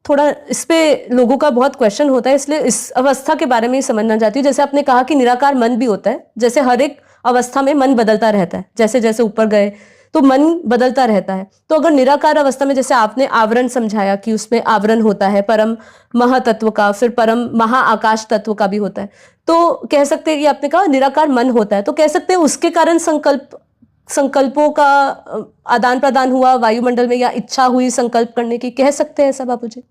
थोड़ा इस पे लोगों का बहुत क्वेश्चन होता है, इसलिए इस अवस्था के बारे में ही समझना चाहती हूँ। जैसे आपने कहा कि निराकार मन भी होता है, जैसे हर एक अवस्था में मन बदलता रहता है, जैसे जैसे ऊपर गए तो मन बदलता रहता है। तो अगर निराकार अवस्था में, जैसे आपने आवरण समझाया कि उसमें आवरण होता है परम महातत्व का, फिर परम महाआकाश तत्व का भी होता है, तो कह सकते हैं कि आपने कहा निराकार मन होता है, तो कह सकते हैं उसके कारण संकल्पों का आदान प्रदान हुआ वायुमंडल में, या इच्छा हुई संकल्प करने की, कह सकते हैं ऐसा बापू जी?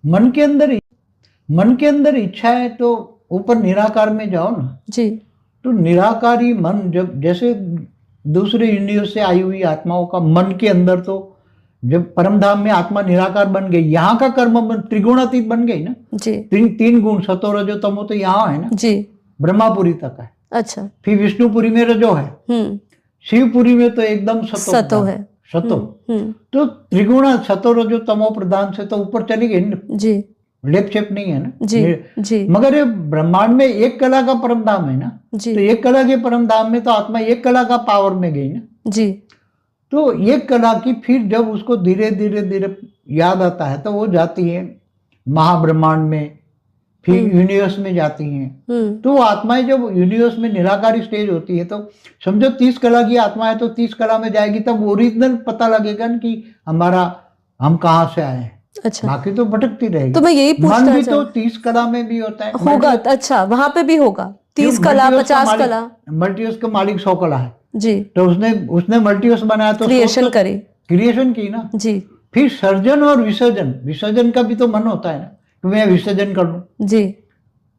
मन के अंदर इच्छा है तो ऊपर निराकार में जाओ ना जी। तो निराकारी मन, जब जैसे दूसरे यूनिवर्स से आई हुई आत्माओं का मन के अंदर, तो जब परमधाम में आत्मा निराकार बन गई, यहाँ का कर्म मन त्रिगुणातीत बन गई ना जी। तीन गुण सतो रजो तमो तो यहाँ है ना जी। ब्रह्मापुरी तक है। अच्छा। फिर विष्णुपुरी में रजो है, शिवपुरी में तो एकदम सतो है। सतो। तो त्रिगुण सतो रजो तमो प्रधान से तो ऊपर चली गई ना जी। लेप छेप नहीं है ना जी। मगर ये ब्रह्मांड में एक कला का परमधाम है ना जी। तो एक कला के परमधाम में तो आत्मा एक कला का पावर में गई ना जी। तो एक कला की फिर जब उसको धीरे धीरे याद आता है तो वो जाती है महाब्रह्मांड में, फिर यूनिवर्स में जाती हैं। तो वो आत्माएं जब यूनिवर्स में निराकारी स्टेज होती है तो समझो 30 कला की आत्मा है तो 30 कला में जाएगी, तब ओरिजिनल पता लगेगा कि हम कहाँ से आए हैं। अच्छा। बाकी तो भटकती रहेगी। तो मैं यही पूछना मन भी तो 30 कला में भी होता है होगा। अच्छा, वहां पे भी होगा 30 कला 50 कला। मल्टीवर्स का मालिक 100 कला है जी। तो उसने मल्टीवर्स बनाया तो क्रिएशन की ना जी। फिर सर्जन और विसर्जन का भी तो मन होता है ना कि मैं विसर्जन कर लूं जी।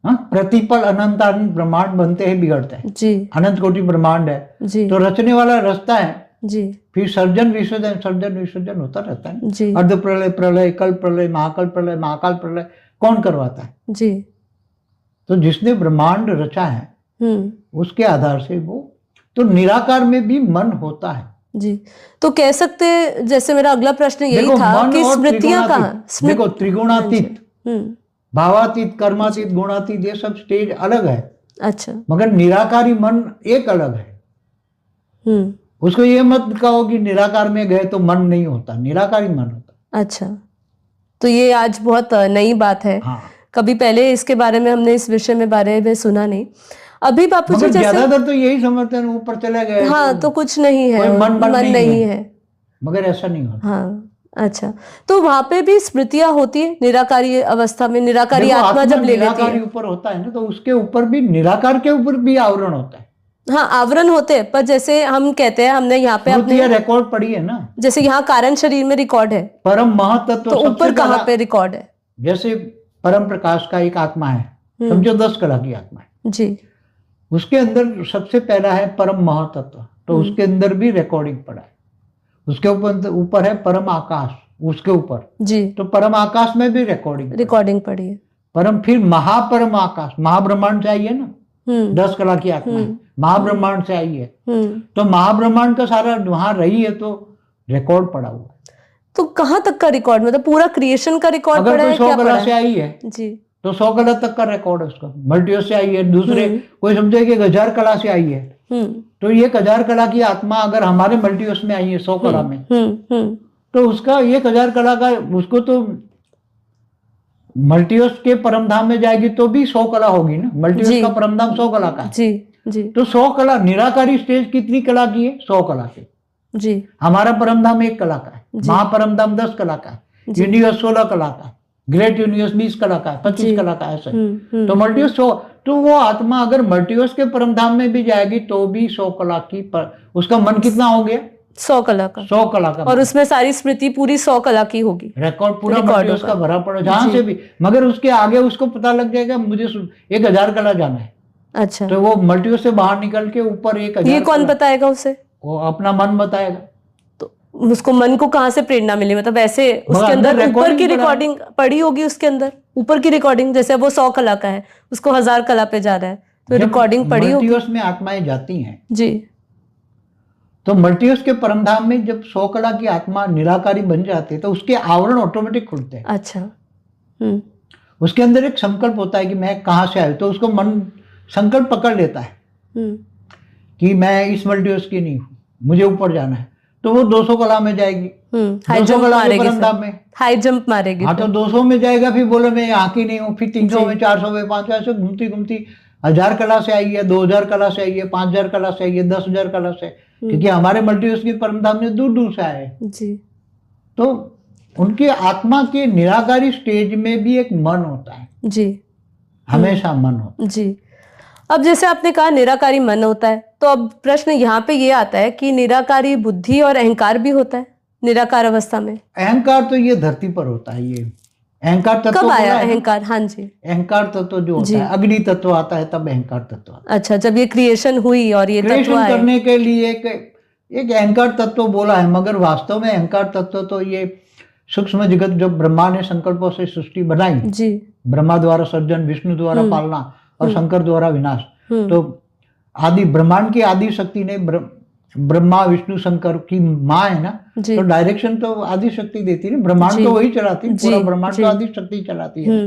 प्रतिपल अनंत ब्रह्मांड बनते हैं बिगड़ते हैं जी। अनंत कोटि ब्रह्मांड है जी। तो रचने वाला रचता है जी। फिर सर्जन विसर्जन होता रहता है जी। अर्ध प्रलय, प्रलय, कल्प प्रलय, महाकल्प प्रलय, महाकाल प्रलय कौन करवाता है जी। तो जिसने ब्रह्मांड रचा है उसके आधार से वो तो निराकार में भी मन होता है जी। तो कह सकते, जैसे मेरा अगला प्रश्न यही था कि स्मृतियां कहाँ, देखो त्रिगुणातीत, भावातीत, कर्मातीत, गुणातीत ये सब स्टेज अलग है। अच्छा। मगर निराकारी मन एक अलग है। उसको ये मत कहो कि निराकार में गए तो मन नहीं होता, निराकारी मन होता। अच्छा, तो ये आज बहुत नई बात है। हाँ। कभी पहले इसके बारे में हमने इस विषय में बारे में सुना नहीं। अभी बापू जी ज्यादातर तो यही समझते हैं ऊपर चले गए हाँ तो कुछ नहीं है, मन नहीं है, मगर ऐसा नहीं होता। हाँ। अच्छा, तो वहां पे भी स्मृतियां होती है निराकारी अवस्था में, निराकारी आत्मा जब ले लेती है ऊपर होता है ना तो उसके ऊपर भी निराकार के ऊपर भी आवरण होता है। हाँ, आवरण होते हैं, पर जैसे हम कहते हैं, हमने यहाँ पे अपने रिकॉर्ड पढ़ी है ना, जैसे यहाँ कारण शरीर में रिकॉर्ड है परम महतत्व, तो ऊपर कहाँ पे रिकॉर्ड है? जैसे परम प्रकाश का एक आत्मा है, समझो 10 कला की आत्मा है जी। उसके अंदर सबसे पहला है परम महातत्व, तो उसके अंदर भी रिकॉर्डिंग पड़ा है। उसके ऊपर है परम आकाश, उसके ऊपर जी। तो परम आकाश में भी रिकॉर्डिंग पड़ी है। परम फिर महापरम आकाश, महाब्रह्मांड से आई है ना 10 कला की आत्मा है, महाब्रह्मांड से आई है तो महाब्रह्मांड का सारा वहां रही है तो रिकॉर्ड पड़ा हुआ है। तो कहाँ तक का रिकॉर्ड, मतलब पूरा क्रिएशन का रिकॉर्ड पड़ा है? 100 कला से आई है जी तो 100 कला तक का रिकॉर्ड है उसका। मल्टीवर्स से आई है, दूसरे कोई समझे कि 1000 कला से आई है तो ये 1000 कला की आत्मा अगर हमारे मल्टीवर्स में आई है 100 कला में तो उसका 1000 कला का उसको तो मल्टीवर्स के परमधाम में जाएगी तो भी 100 कला होगी ना। मल्टीवर्स का परमधाम 100 कला का जी जी। तो 100 कला निराकारी स्टेज कितनी कला की है? 100 कला की जी। हमारा परमधाम 1 कला का है, महापरमधाम 10 कला का है, यूनिवर्स 16 कला का, ग्रेट यूनिवर्स 20 कला का है, 25 कला का, ऐसा तो मल्टीवर्स 100। तो वो आत्मा अगर मल्टीवर्स के परमधाम में भी जाएगी तो भी 100 कला की उसका मन कितना हो गया? 100 कला का। 100 कला का, और उसमें सारी स्मृति पूरी 100 कला की होगी, रिकॉर्ड पूरा मल्टीवर्स का भरा पड़ा जहां से भी। मगर उसके आगे उसको पता लग जाएगा मुझे 1000 कला जाना है। अच्छा, तो वो मल्टीवर्स से बाहर निकल के ऊपर 1000। ये कौन बताएगा उसे? वो अपना मन बताएगा। तो उसको मन को कहाँ से प्रेरणा मिली? मतलब ऐसे उसके अंदर ऊपर की रिकॉर्डिंग पड़ी होगी, उसके अंदर ऊपर की रिकॉर्डिंग, जैसे वो 100 कला का है उसको 1000 कला पे जा रहा है तो रिकॉर्डिंग पड़ी होगी। मल्टीवर्स में आत्माएं जाती हैं जी तो मल्टीवर्स के परमधाम में जब 100 कला की आत्मा निराकारी बन जाती है तो उसके आवरण ऑटोमेटिक खुलते हैं। अच्छा। उसके अंदर एक संकल्प होता है कि मैं कहाँ से आया, तो उसको मन संकल्प पकड़ लेता है कि मैं इस मल्टीवर्स की नहीं हूँ, मुझे ऊपर जाना है। तो वो 200 कला में जाएगी, हाई 200 जंप कला के मारेगी परम धाम में। हाई जंप मारेगी हाँ, तो 200 में जाएगा, फिर बोले मैं यहाँ की नहीं हूँ, फिर 300 में, 400 में, 500, ऐसे घूमती घूमती 1000 कला से आई है, 2000 कला से आई है, 5000 कला से आई है, 10,000 कला से, क्योंकि हमारे मल्टीवर्स के परम धाम में दूर दूर से आए हैं। जी। तो उनके आत्मा के निराकारी स्टेज में भी एक मन होता है जी, हमेशा मन होता है। जी। अब जैसे आपने कहा निराकारी मन होता है, तो अब प्रश्न यहाँ पे ये आता है कि निराकारी बुद्धि और अहंकार भी होता है निराकार अवस्था में। अहंकार तो ये धरती पर होता है, ये अहंकार तत्व कब आया बोला है ना? अहंकार? हाँ जी, अहंकार तत्व जो होता है, अग्नि तत्व आता है तब अहंकार तत्व आता है। अच्छा, जब ये क्रिएशन हुई और ये तत्व क्रिएशन आए। करने के लिए एक अहंकार तत्व बोला है, मगर वास्तव में अहंकार तत्व तो ये सूक्ष्म जगत जो ब्रह्मा ने संकल्पों से सृष्टि बनाई, जी, ब्रह्मा द्वारा सर्जन, विष्णु द्वारा पालना और शंकर द्वारा विनाश, तो आदि ब्रह्मांड की आदि शक्ति ने ब्रह्मा विष्णु शंकर की माँ है ना, तो डायरेक्शन तो आदि शक्ति देती है, ब्रह्मांड तो वही चलाती है, पूरा ब्रह्मांड तो आदि शक्ति चलाती है।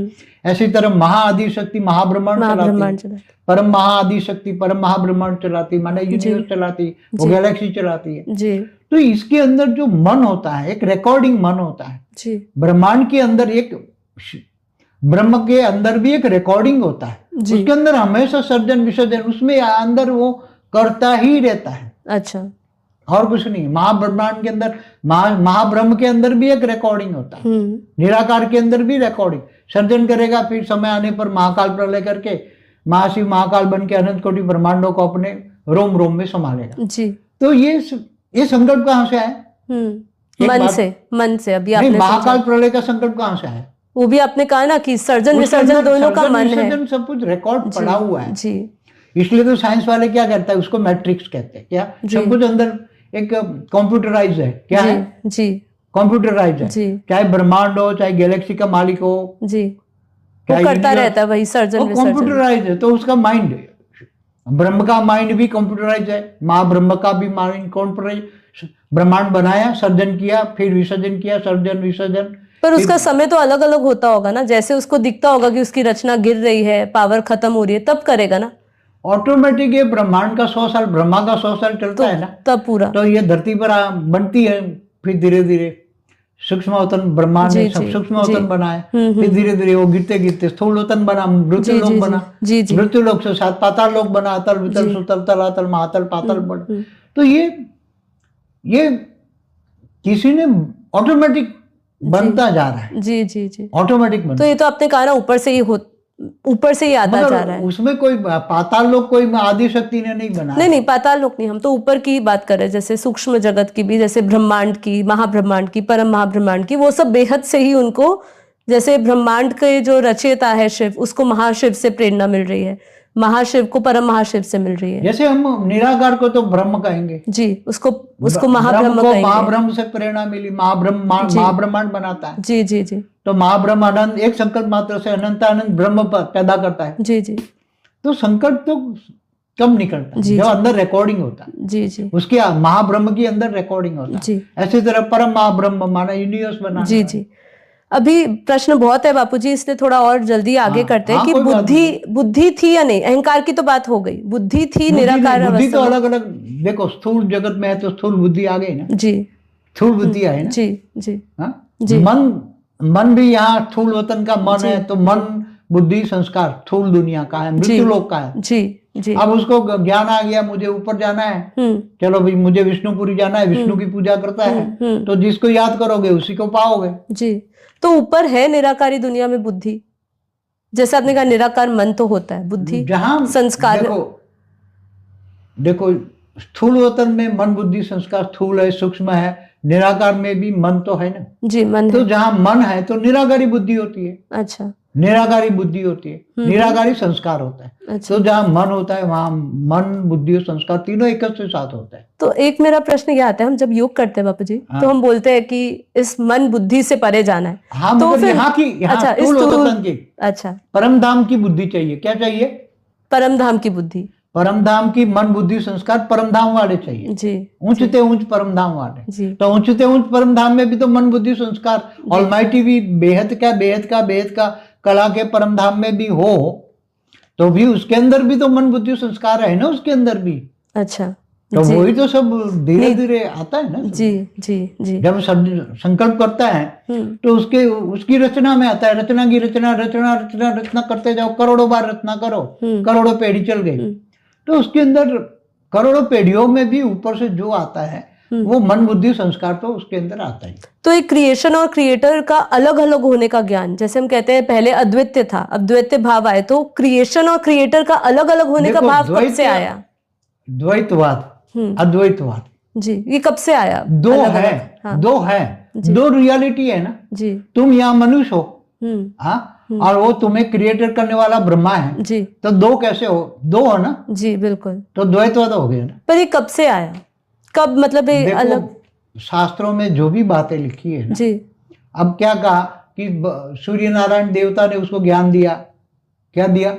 ऐसी तरह महाआदि शक्ति महाब्रह्मांड चलाती है, परम महाआदि शक्ति परम महाब्रह्मांड चलाती, माने यूनिवर्स चलाती, वो गैलेक्सी चलाती है। तो इसके अंदर जो मन होता है, एक रिकॉर्डिंग मन होता है। ब्रह्मांड के अंदर एक, ब्रह्म के अंदर भी एक रिकॉर्डिंग होता है, उसके अंदर हमेशा सर्जन विसर्जन, उसमें अंदर वो करता ही रहता है। अच्छा, और कुछ नहीं। महाब्रह्मांड के अंदर, महाब्रह्म के अंदर भी एक रिकॉर्डिंग होता है, निराकार के अंदर भी रिकॉर्डिंग सर्जन करेगा, फिर समय आने पर महाकाल प्रलय करके महाशिव महाकाल बन के अनंत कोटि ब्रह्मांडों को अपने रोम रोम में संभालेगा। जी। तो ये संकल्प कहाँ से आया? मन से अभी आपने महाकाल प्रलय का संकल्प कहाँ से आया? वो भी आपने कहा ना कि सर्जन विसर्जन दोनों का मन है, सब कुछ रिकॉर्ड पड़ा हुआ है। जी। इसलिए तो साइंस वाले क्या कहता है, उसको मैट्रिक्स कहते हैं। क्या सब कुछ अंदर एक कंप्यूटराइज है, क्या है? जी, कंप्यूटराइज है। चाहे ब्रह्मांड हो, चाहे गैलेक्सी का मालिक हो, जी, वो करता रहता है वही सर्जन विसर्जन, कंप्यूटराइज है। तो उसका माइंड, ब्रह्म का माइंड भी कंप्यूटराइज है, महाब्रह्म का भी माइंड कंप्यूटराइज। ब्रह्मांड बनाया, सर्जन किया, फिर विसर्जन किया, सर्जन विसर्जन। पर उसका समय तो अलग अलग होता होगा ना, जैसे उसको दिखता होगा कि उसकी रचना गिर रही है, पावर खत्म हो रही है, तब करेगा ना। ऑटोमेटिक ये ब्रह्मांड का 100 साल, ब्रह्मा का 100 साल चलता है ना, तब पूरा तो ये धरती पर बनती है, फिर धीरे धीरे सूक्ष्मवतन, ब्रह्मा ने सब सूक्ष्मवतन बनाए, फिर धीरे धीरे वो गिरते गिरते स्थूलवतन बना, मृत्युलोक बना, मृत्युलोक से सात पाताल लोक बना, अतल वितल सुतल तलातल महातल पाताल बना। तो ये किसी ने ऑटोमेटिक बनता जा रहा है। जी जी जी, ऑटोमेटिक बनता। तो ये तो आपने कहा ना ऊपर से ही आता जा रहा है। उसमें कोई पाताल लोक कोई आदि शक्ति ने नहीं बनाया। नहीं, पाताल लोक नहीं, हम तो ऊपर की बात कर रहे हैं, जैसे सूक्ष्म जगत की भी, जैसे ब्रह्मांड की, महाब्रह्मांड की, परम महाब्रह्मांड की, वो सब बेहद से ही उनको, जैसे ब्रह्मांड के जो रचयिता है शिव, उसको महाशिव से प्रेरणा मिल रही है, महाशिव को परम महाशिव से मिल रही है। जैसे हम निराकार को तो ब्रह्म कहेंगे, जी, उसको महाब्रह्म कहेंगे। महाब्रह्म से प्रेरणा मिली, महाब्रह्मांड बनाता है। जी जी जी। तो महाब्रह्म अनंत, एक संकल्प मात्र से अनंत अनंत ब्रह्म पैदा करता है। जी जी। तो संकल्प तो कब निकलता है? जब अंदर रिकॉर्डिंग होता है। जी जी। उसके महाब्रह्म की अंदर रिकॉर्डिंग होता है। जी। ऐसी तरह परम महाब्रह्म माना यूनिवर्स बना। जी जी। अभी प्रश्न बहुत है बापूजी, इसलिए थोड़ा और जल्दी आगे करते हैं कि बुद्धि थी या नहीं। अहंकार की तो बात हो गई, बुद्धि थी निराकार अवस्था। बुद्धि तो अलग अलग, देखो स्थूल जगत में है तो स्थूल बुद्धि आ गई ना। जी, स्थूल बुद्धि है ना। जी जी जी। मन भी यहाँ स्थूल वतन का मन है, तो मन बुद्धि संस्कार स्थूल दुनिया का है, मृत्यु लोक का है। जी जी। अब उसको ज्ञान आ गया, मुझे ऊपर जाना है, चलो भाई मुझे विष्णुपुरी जाना है, विष्णु की पूजा करता है, तो जिसको याद करोगे उसी को पाओगे। जी। तो ऊपर है निराकारी दुनिया में बुद्धि, जैसे आपने कहा निराकार मन तो होता है, बुद्धि जहां संस्कार। देखो स्थूल वतन में मन बुद्धि संस्कार स्थूल है, सूक्ष्म है, निराकार में भी मन तो है ना। जी, मन तो है। जहां मन है तो निराकारी बुद्धि होती है। अच्छा, निराकारी बुद्धि होती है, निराकारी संस्कार होता है। अच्छा। तो जहाँ मन होता है वहां मन बुद्धि और संस्कार तीनों एक साथ होता है। तो एक मेरा प्रश्न ये आता है, हम जब योग करते हैं बापू जी, हाँ, तो हम बोलते हैं कि इस मन बुद्धि से परे जाना है। हाँ, तो फिर यहाँ की, अच्छा, अच्छा, परम धाम की बुद्धि चाहिए। क्या चाहिए? परम धाम की बुद्धि, परम धाम की मन बुद्धि संस्कार परम धाम वाले चाहिए। जी, ऊंचते ऊंच परम धाम वाले। जी। तो ऊंचते ऊंच परम धाम में भी तो मन बुद्धि संस्कार, ऑलमाइटी भी बेहद का कला के परम धाम में भी हो, तो भी उसके अंदर भी तो मन बुद्धि संस्कार है ना, उसके अंदर भी। अच्छा, तो जी। वही तो सब धीरे धीरे आता है ना। जी जी जी। जब संकल्प करता है तो उसकी रचना में आता है, रचना की रचना रचना रचना रचना करते जाओ, करोड़ों बार रचना करो, करोड़ों पीढ़ी चल गई, तो उसके अंदर करोड़ों पीढ़ियों में भी ऊपर से जो आता है वो मन बुद्धि संस्कार तो उसके अंदर आता ही। तो एक क्रिएशन और क्रिएटर का अलग अलग होने का ज्ञान, जैसे हम कहते हैं पहले अद्वैत था, अब द्वैत भाव आए, तो क्रिएशन और क्रिएटर का अलग अलग होने का भाव कब से आया? द्वैतवाद, अद्वैतवाद जी, ये कब से आया? दो है, हाँ। दो रियलिटी है ना जी। तुम यहाँ मनुष्य हो, हाँ, और वो तुम्हें क्रिएटर करने वाला ब्रह्मा है जी। तो दो कैसे हो? दो हो ना जी, बिल्कुल। तो द्वैतवाद हो गया ना। पर ये कब से आया? कब मतलब ये अलग? शास्त्रों में जो भी बातें लिखी है ना जी। अब क्या कहा कि सूर्य नारायण देवता ने उसको ज्ञान दिया, क्या दिया?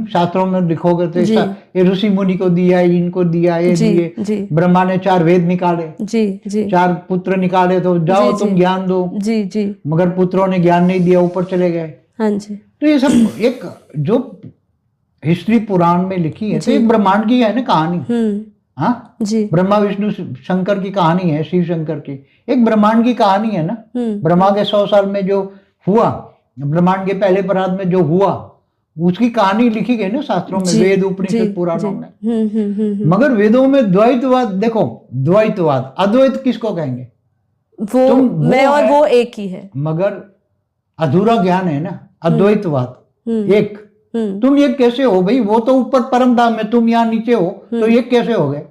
शास्त्रों में लिखोगे तो ये ऋषि मुनि को दिया, इनको दिया, ये दिए। ब्रह्मा ने 4 वेद निकाले जी जी, 4 पुत्र निकाले, तो जाओ जी, तुम ज्ञान दो जी जी, मगर पुत्रों ने ज्ञान नहीं दिया, ऊपर चले गए। हाँ जी। तो ये सब एक जो हिस्ट्री पुराण में लिखी है, तो एक ब्रह्मांड की है ना कहानी। हाँ जी, ब्रह्मा विष्णु शंकर की कहानी है, शिव शंकर की एक ब्रह्मांड की कहानी है ना। ब्रह्मा के 100 साल में जो हुआ, ब्रह्मांड के पहले परात में जो हुआ, उसकी कहानी लिखी गई ना शास्त्रों में, वेद उपनिषद पुराणों में। मगर वेदों में द्वैतवाद, देखो द्वैतवाद, अद्वैत किसको कहेंगे? वो मैं और वो एक ही है, मगर अधूरा ज्ञान है ना अद्वैतवाद। एक तुम एक कैसे हो भाई? वो तो ऊपर परम धाम में, तुम यहाँ नीचे हो, तो एक कैसे हो गए?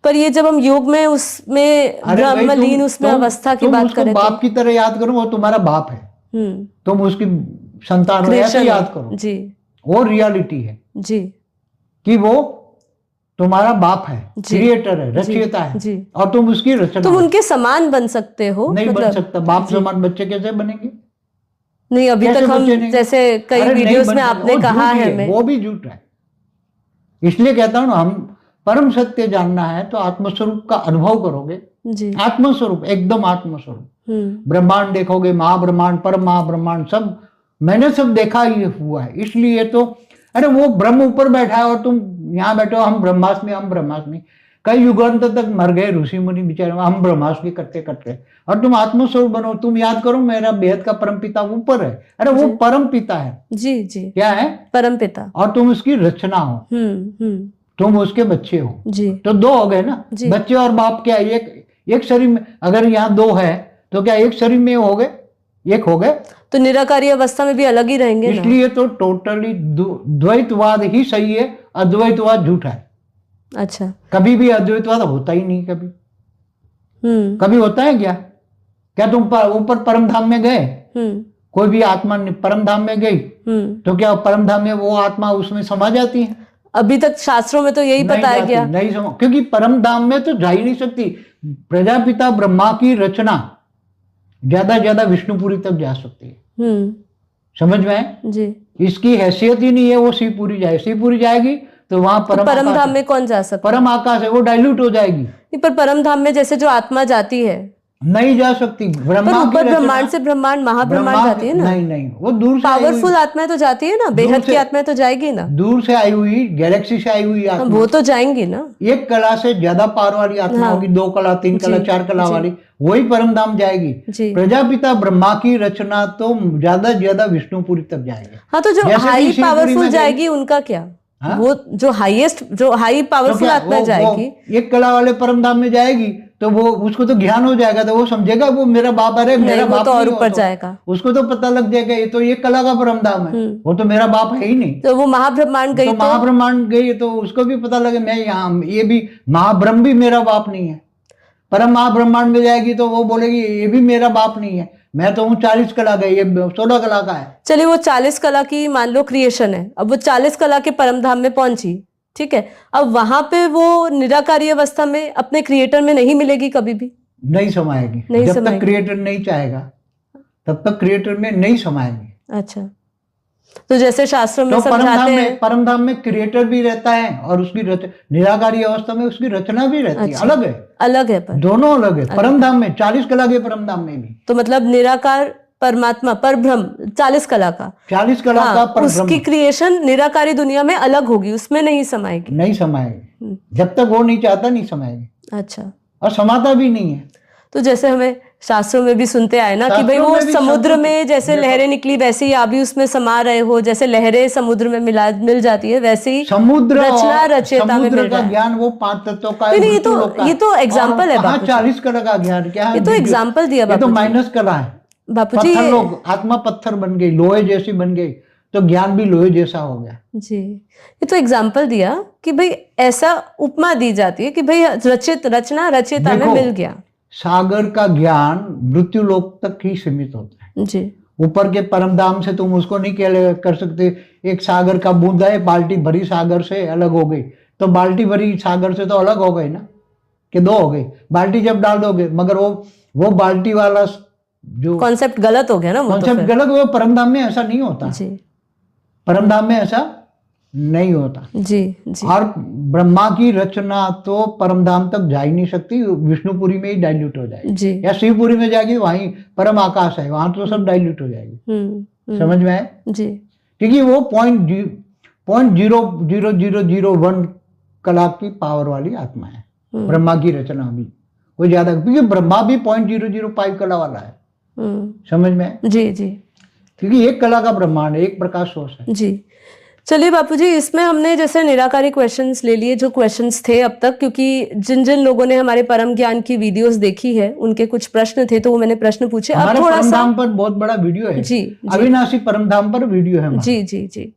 पर ये जब हम योग में उसमें ब्रह्मलीन उसमें अवस्था की बात करें, बाप की तरह याद करो, वो तुम्हारा बाप है, तुम उसकी संतान हो, ऐसे याद करो जी। वो रियलिटी है जी कि वो तुम्हारा बाप है, क्रिएटर है, रचयिता है जी, और तुम उसकी रचना। तुम उनके समान बन सकते हो? नहीं बन सकता। बाप समान बच्चे कैसे बनेंगे? नहीं, अभी तक हम जैसे कई वीडियोस में आपने कहा है, वो भी झूठ है। इसलिए कहता हूँ हम परम सत्य जानना है तो आत्मस्वरूप का अनुभव करोगे जी। आत्मस्वरूप, एकदम आत्मस्वरूप। ब्रह्मांड देखोगे, महाब्रह्मांड, परम महाब्रह्मांड, सब मैंने सब देखा ही हुआ है। इसलिए तो अरे वो ब्रह्म ऊपर बैठा है और तुम यहाँ बैठो, हम ब्रह्मास्मि, हम ब्रह्मास्मि। कई युगांत तक मर गए ऋषि मुनि बेचारे, हम ब्रह्मास्मि करते करते, और तुम आत्मस्वरूप बनो। तुम याद करो मेरा बेहद का परम पिता ऊपर है। अरे वो परम पिता है जी जी, क्या है? परम पिता। और तुम उसकी रचना हो, तुम उसके बच्चे हो जी। तो दो हो गए ना बच्चे और बाप। क्या एक शरीर में? अगर यहाँ दो है तो क्या एक शरीर में हो गए? एक हो गए तो निराकारी अवस्था में भी अलग ही रहेंगे। इसलिए तो टोटली द्वैतवाद ही सही है, अद्वैतवाद झूठा है। अच्छा, कभी भी अद्वैतवाद होता ही नहीं। कभी कभी होता है क्या? क्या तुम ऊपर परम धाम में गए, कोई भी आत्मा परम धाम में गई तो क्या परम धाम में वो आत्मा उसमें समा जाती है? अभी तक शास्त्रों में तो यही बताया गया नहीं समा, क्योंकि परम धाम में तो जा ही नहीं सकती। प्रजापिता ब्रह्मा की रचना ज्यादा विष्णुपुरी तक जा सकती है। समझ में है जी। इसकी हैसियत ही नहीं है वो शिवपुरी जाए। शिवपुरी जाएगी तो वहां परम धाम में कौन जा सकता? परम आकाश है, वो डाइल्यूट हो जाएगी। पर परम धाम में जैसे जो आत्मा जाती है नहीं जा सकती। ब्रह्मांड से ब्रह्मांड, महाब्रह्मांड जाती है ना। नहीं, वो दूर से पावरफुल आत्माएं तो जाती है ना, बेहद की आत्माएं तो जाएगी ना। दूर से आई हुई, गैलेक्सी से आई हुई आत्मा वो तो जाएंगी ना। एक कला से ज्यादा पार वाली आत्मा होगी, 2 कला, 3 कला, 4 कला वाली, वही परम धाम जाएगी। प्रजापिता ब्रह्मा की रचना तो ज्यादा विष्णुपुरी तक जाएगी। हाँ, तो जो हाई पावरफुल जाएगी उनका क्या? वो जो हाईएस्ट, जो हाई पावरफुल आत्मा जाएगी, एक कला वाले परम धाम में जाएगी तो वो उसको तो ज्ञान हो जाएगा, तो वो समझेगा वो मेरा बाप। अरे मेरा बाप तो और ऊपर जाएगा, उसको तो पता लग जाएगा ये तो एक कला का परम धाम है, वो तो मेरा बाप है ही नहीं। तो वो महाब्रह्मांड गई, तो महाब्रह्मांड गई तो उसको भी पता लगे मैं यहाँ, ये भी महाब्रह्म भी मेरा बाप नहीं है। परम महाब्रह्मांड में जाएगी तो वो बोलेगी ये भी मेरा बाप नहीं है, मैं तो हूँ 40 कला का, ये 16 कला का है। चलिए वो 40 कला की मान लो क्रिएशन है, अब वो 40 कला के परम धाम में पहुंची, ठीक है। अब वहां पे वो निराकारी अवस्था में अपने क्रिएटर में नहीं मिलेगी, कभी भी नहीं समाएगी। जब तक क्रिएटर नहीं चाहेगा तब तक क्रिएटर में नहीं समाएगी। अच्छा, तो जैसे शास्त्रों में समझाते हैं परम धाम में क्रिएटर भी रहता है और उसकी निराकारी अवस्था में उसकी रचना भी रहती है। अलग है पर दोनों अलग है। परम धाम में 40 कला के परम धाम में भी। तो मतलब निराकार परमात्मा परब्रह्म 40 कला का 40 कला का हाँ, उसकी क्रिएशन निराकारी दुनिया में अलग होगी, उसमें नहीं समाएगी। नहीं समाएगी, जब तक वो नहीं चाहता नहीं समाएगी। अच्छा, और समाता भी नहीं है। तो जैसे हमें शास्त्रों में भी सुनते आए ना कि भाई वो समुद्र में जैसे लहरें निकली वैसे ही आप भी उसमें समा रहे हो, जैसे लहरें समुद्र में मिल जाती है वैसे ही समुद्र रचना रचयिता में मिल का रहा ज्ञान वो 5 तत्वों का है। ये तो एग्जाम्पल है बापू जी। 40 कला का ज्ञान क्या है? ये तो एग्जाम्पल दिया ये तो बापू जी। माइनस कला है बापू जी। पत्थर लोग आत्मा पत्थर बन गई, लोहे जैसी बन गई, तो ज्ञान भी लोहे जैसा हो गया। जी, ये तो एग्जाम्पल दिया कि भाई ऐसा उपमा दी जाती है कि भाई रचना रचयिता में मिल गया। सागर का ज्ञान मृत्यु लोक तक ही सीमित होता है जी। ऊपर के परम धाम से तुम उसको नहीं कर सकते। एक सागर का बूंदा है, बाल्टी भरी सागर से अलग हो गई, तो बाल्टी भरी सागर से तो अलग हो गई ना, कि 2 हो गई। बाल्टी जब डाल दोगे, मगर वो बाल्टी वाला जो कॉन्सेप्ट गलत हो गया ना, कॉन्सेप्ट गलत। वो परमधाम में ऐसा नहीं होता जी। परमधाम में ऐसा नहीं होता जी जी। और ब्रह्मा की रचना तो परमधाम तक जा ही नहीं सकती, विष्णुपुरी में ही डाइल्यूट हो जाएगी जी। या शिवपुरी में जाएगी, वहीं परम आकाश है, वहां तो सब डाइल्यूट हो जाएगी। समझ में आए जी? क्योंकि वो 0.00001 कला की पावर वाली आत्मा है ब्रह्मा की रचना भी। वो ज्यादा, क्योंकि ब्रह्मा भी 0.005 कला वाला है। समझ में आए? जी जी। क्योंकि एक कला का ब्रह्मांड है, एक प्रकाश सोर्स है। जी। चलिए बापूजी, इसमें हमने जैसे निराकारी क्वेश्चंस ले लिए जो क्वेश्चंस थे अब तक, क्योंकि जिन जिन लोगों ने हमारे परम ज्ञान की वीडियोस देखी है उनके कुछ प्रश्न थे, तो वो मैंने प्रश्न पूछे। अब थोड़ा सा परमधाम पर बहुत बड़ा वीडियो है जी, अविनाशी परमधाम पर वीडियो है जी जी जी।